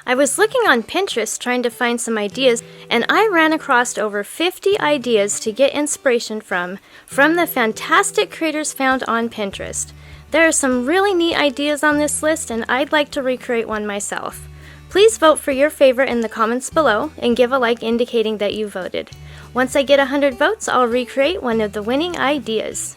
I was looking on Pinterest trying to find some ideas, and I ran across over 50 ideas to get inspiration from the fantastic creators found on Pinterest. There are some really neat ideas on this list, and I'd like to recreate one myself. Please vote for your favorite in the comments below and give a like indicating that you voted. Once I get 100 votes, I'll recreate one of the winning ideas.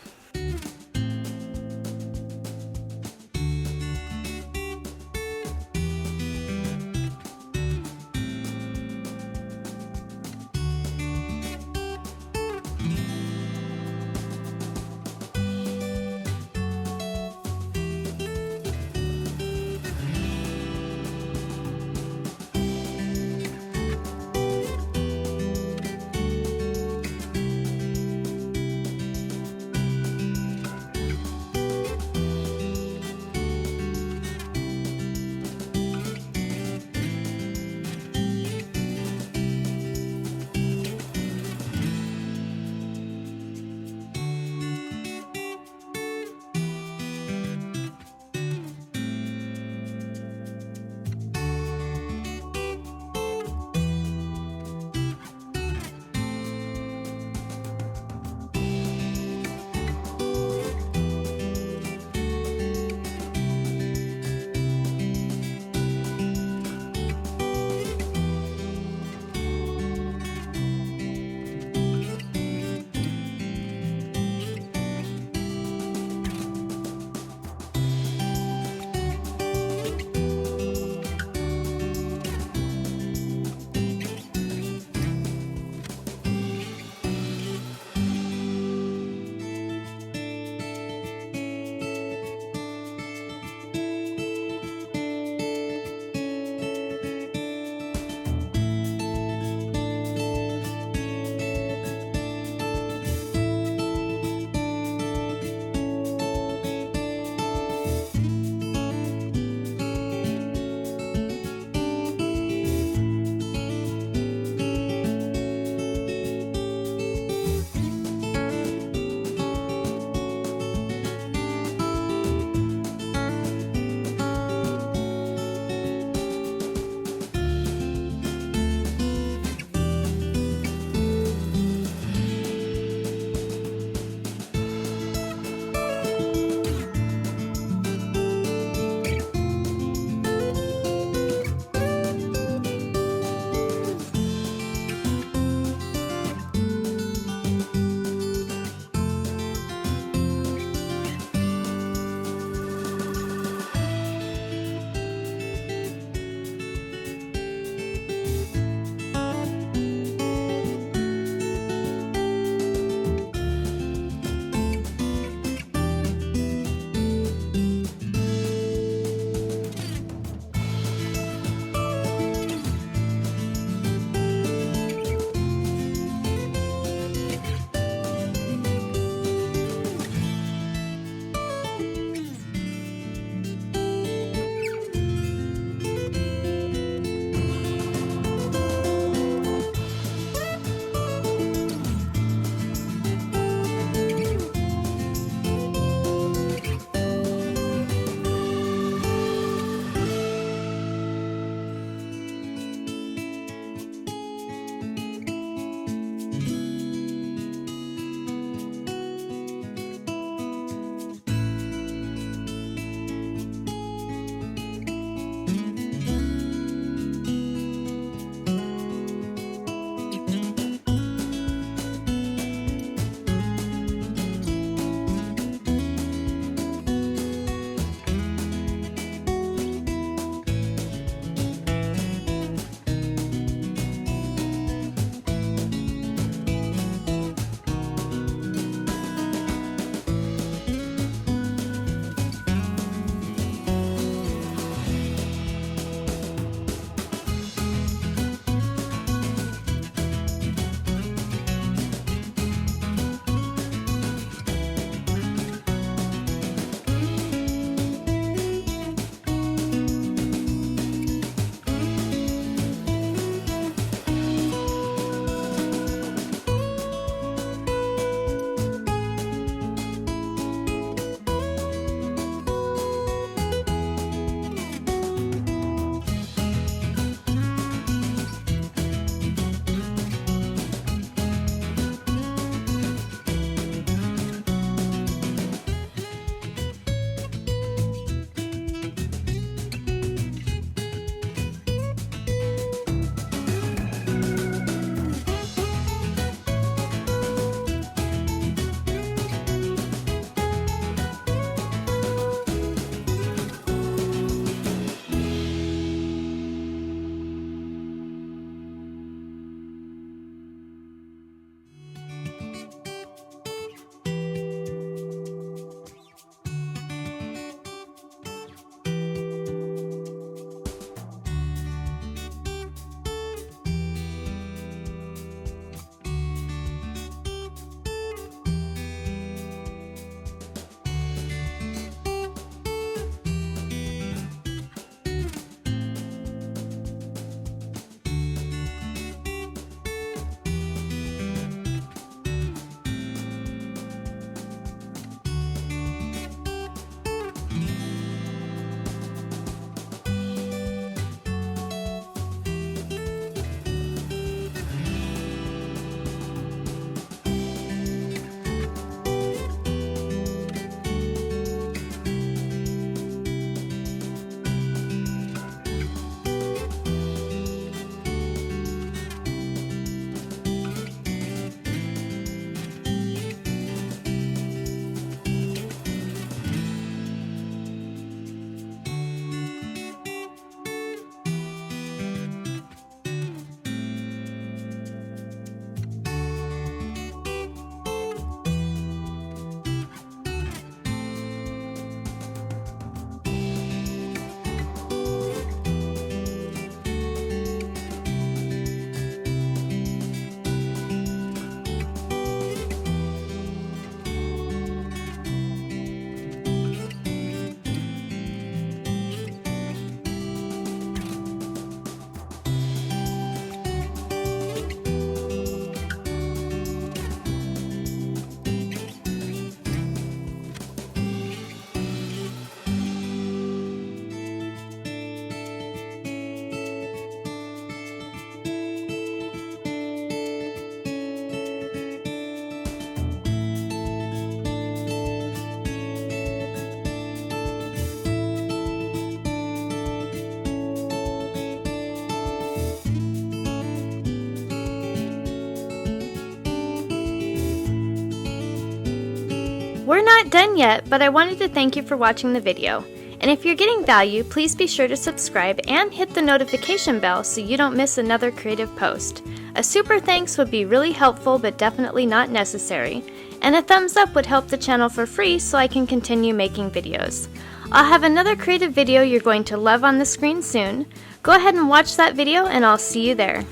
We're not done yet, but I wanted to thank you for watching the video. And if you're getting value, please be sure to subscribe and hit the notification bell so you don't miss another creative post. A super thanks would be really helpful but definitely not necessary. And a thumbs up would help the channel for free so I can continue making videos. I'll have another creative video you're going to love on the screen soon. Go ahead and watch that video and I'll see you there.